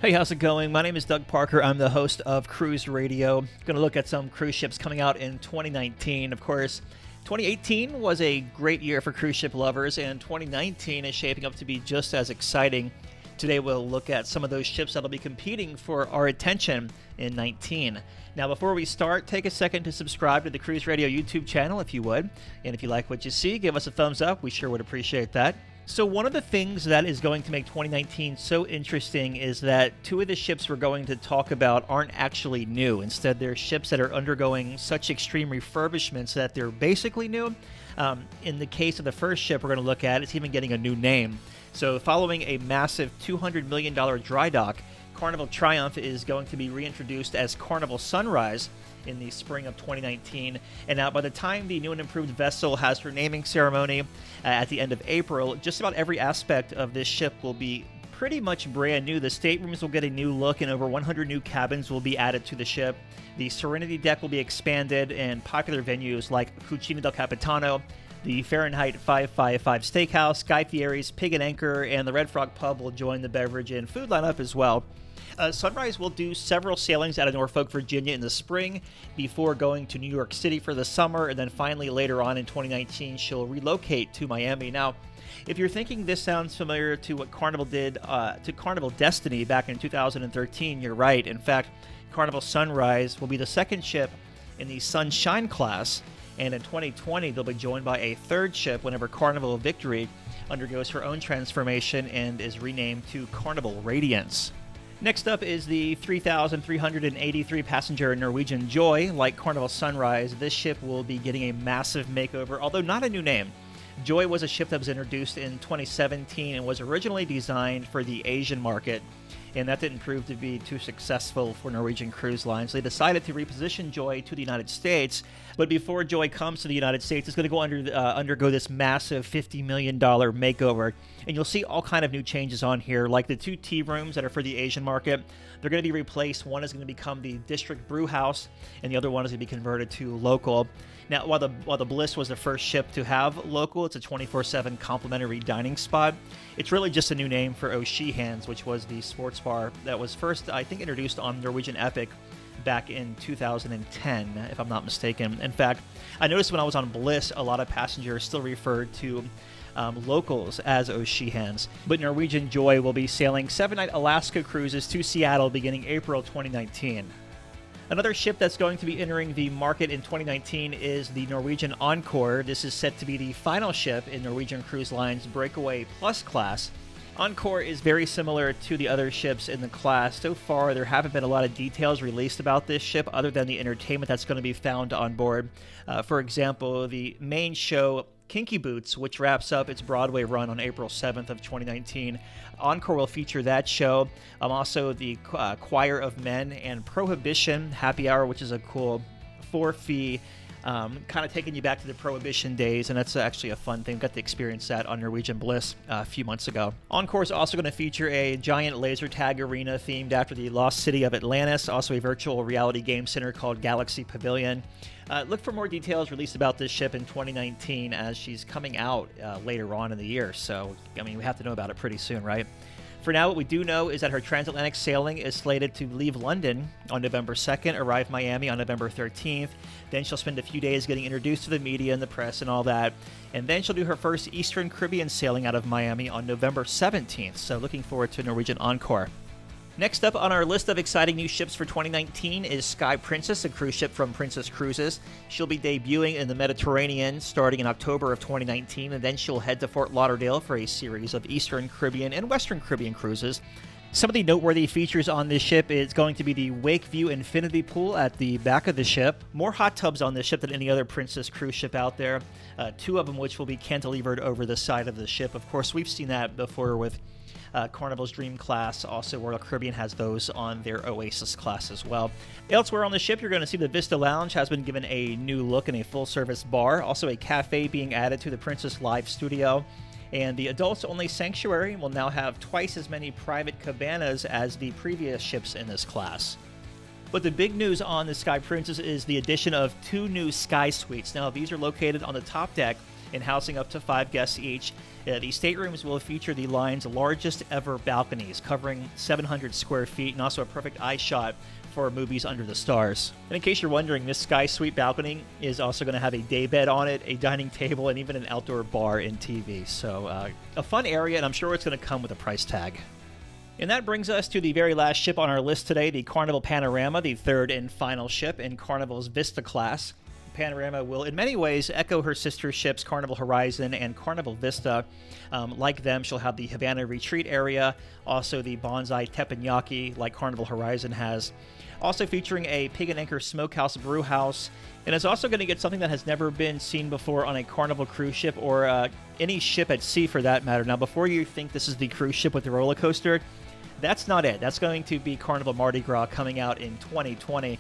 Hey, how's it going? My name is Doug Parker. I'm the host of Cruise Radio. Going to look at some cruise ships coming out in 2019. Of course, 2018 was a great year for cruise ship lovers, and 2019 is shaping up to be just as exciting. Today we'll look at some of those ships that'll be competing for our attention in 19. Now, before we start, take a second to subscribe to the Cruise Radio YouTube channel if you would. And if you like what you see, give us a thumbs up. We sure would appreciate that. So one of the things that is going to make 2019 so interesting is that two of the ships we're going to talk about aren't actually new. Instead, they're ships that are undergoing such extreme refurbishments that they're basically new. In the case of the first ship we're going to look at, it's even getting a new name. So following a massive $200 million dry dock, Carnival Triumph is going to be reintroduced as Carnival Sunrise in the spring of 2019. And now by the time the new and improved vessel has her naming ceremony at the end of April, just about every aspect of this ship will be pretty much brand new. The staterooms will get a new look and over 100 new cabins will be added to the ship. The Serenity deck will be expanded, and popular venues like Cucina del Capitano, the Fahrenheit 555 Steakhouse, Guy Fieri's Pig and Anchor, and the Red Frog Pub will join the beverage and food lineup as well. Sunrise will do several sailings out of Norfolk, Virginia in the spring before going to New York City for the summer, and then finally later on in 2019 she'll relocate to Miami. Now, if you're thinking this sounds familiar to what Carnival did to Carnival Destiny back in 2013, you're right. In fact, Carnival Sunrise will be the second ship in the Sunshine class, and in 2020 they'll be joined by a third ship whenever Carnival Victory undergoes her own transformation and is renamed to Carnival Radiance. Next up is the 3,383 passenger Norwegian Joy. Like Carnival Sunrise, this ship will be getting a massive makeover, although not a new name. Joy was a ship that was introduced in 2017 and was originally designed for the Asian market, and that didn't prove to be too successful for Norwegian Cruise Lines. They decided to reposition Joy to the United States, but before Joy comes to the United States, it's going to go undergo this massive $50 million makeover, and you'll see all kind of new changes on here, like the two tea rooms that are for the Asian market. They're going to be replaced. One is going to become the District Brew House, and the other one is going to be converted to local. Now, while the Bliss was the first ship to have local, it's a 24/7 complimentary dining spot. It's really just a new name for O'Sheehan's, which was the sports bar that was first, I think, introduced on Norwegian Epic back in 2010, if I'm not mistaken. In fact, I noticed when I was on Bliss, a lot of passengers still referred to locals as O'Sheehan's. But Norwegian Joy will be sailing 7-night Alaska cruises to Seattle beginning April 2019. Another ship that's going to be entering the market in 2019 is the Norwegian Encore. This is set to be the final ship in Norwegian Cruise Line's Breakaway Plus Class. Encore is very similar to the other ships in the class. So far, there haven't been a lot of details released about this ship other than the entertainment that's going to be found on board. For example, the main show, Kinky Boots, which wraps up its Broadway run on April 7th of 2019. Encore will feature that show. Also, the Choir of Men and Prohibition Happy Hour, which is a cool for-fee, kind of taking you back to the Prohibition days, and that's actually a fun thing. Got to experience that on Norwegian Bliss a few months ago. Encore is also going to feature a giant laser tag arena themed after the lost city of Atlantis, also a virtual reality game center called Galaxy Pavilion. Look for more details released about this ship in 2019 as she's coming out later on in the year. So, I mean, we have to know about it pretty soon, right? For now, what we do know is that her transatlantic sailing is slated to leave London on November 2nd, arrive Miami on November 13th. Then she'll spend a few days getting introduced to the media and the press and all that. And then she'll do her first Eastern Caribbean sailing out of Miami on November 17th. So looking forward to Norwegian Encore. Next up on our list of exciting new ships for 2019 is Sky Princess, a cruise ship from Princess Cruises. She'll be debuting in the Mediterranean starting in October of 2019, and then she'll head to Fort Lauderdale for a series of Eastern Caribbean and Western Caribbean cruises. Some of the noteworthy features on this ship is going to be the Wakeview Infinity Pool at the back of the ship. More hot tubs on this ship than any other Princess cruise ship out there. Two of them which will be cantilevered over the side of the ship. Of course, we've seen that before with Carnival's Dream Class. Also, Royal Caribbean has those on their Oasis class as well. Elsewhere on the ship, you're going to see the Vista Lounge has been given a new look and a full-service bar. Also, a cafe being added to the Princess Live Studio. And the adults-only sanctuary will now have twice as many private cabanas as the previous ships in this class. But the big news on the Sky Princess is the addition of 2 new Sky Suites. Now, these are located on the top deck and housing up to 5 guests each. The staterooms will feature the line's largest ever balconies, covering 700 square feet, and also a perfect eye shot for movies under the stars. And in case you're wondering, this Sky Suite balcony is also going to have a daybed on it, a dining table, and even an outdoor bar and TV. So a fun area, and I'm sure it's going to come with a price tag. And that brings us to the very last ship on our list today, the Carnival Panorama, the third and final ship in Carnival's Vista class. Panorama will in many ways echo her sister ships Carnival Horizon and Carnival Vista. Like them, she'll have the Havana Retreat area, also the Bonsai Teppanyaki like Carnival Horizon has. Also featuring a Pig and Anchor Smokehouse Brew House, and it's also going to get something that has never been seen before on a Carnival cruise ship or any ship at sea for that matter. Now, before you think this is the cruise ship with the roller coaster, that's not it. That's going to be Carnival Mardi Gras coming out in 2020.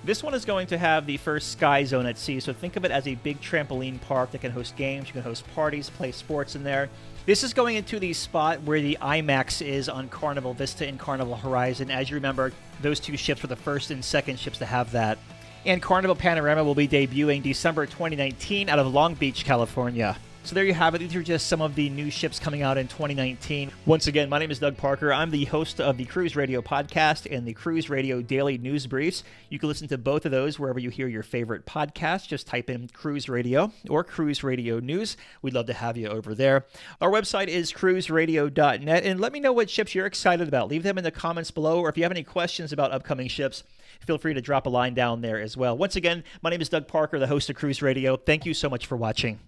This one is going to have the first Sky Zone at sea, so think of it as a big trampoline park that can host games, you can host parties, play sports in there. This is going into the spot where the IMAX is on Carnival Vista and Carnival Horizon. As you remember, those two ships were the first and second ships to have that. And Carnival Panorama will be debuting December 2019 out of Long Beach, California. So there you have it. These are just some of the new ships coming out in 2019. Once again, my name is Doug Parker. I'm the host of the Cruise Radio podcast and the Cruise Radio Daily News Briefs. You can listen to both of those wherever you hear your favorite podcast. Just type in Cruise Radio or Cruise Radio News. We'd love to have you over there. Our website is cruiseradio.net, and let me know what ships you're excited about. Leave them in the comments below, or if you have any questions about upcoming ships, feel free to drop a line down there as well. Once again, my name is Doug Parker, the host of Cruise Radio. Thank you so much for watching.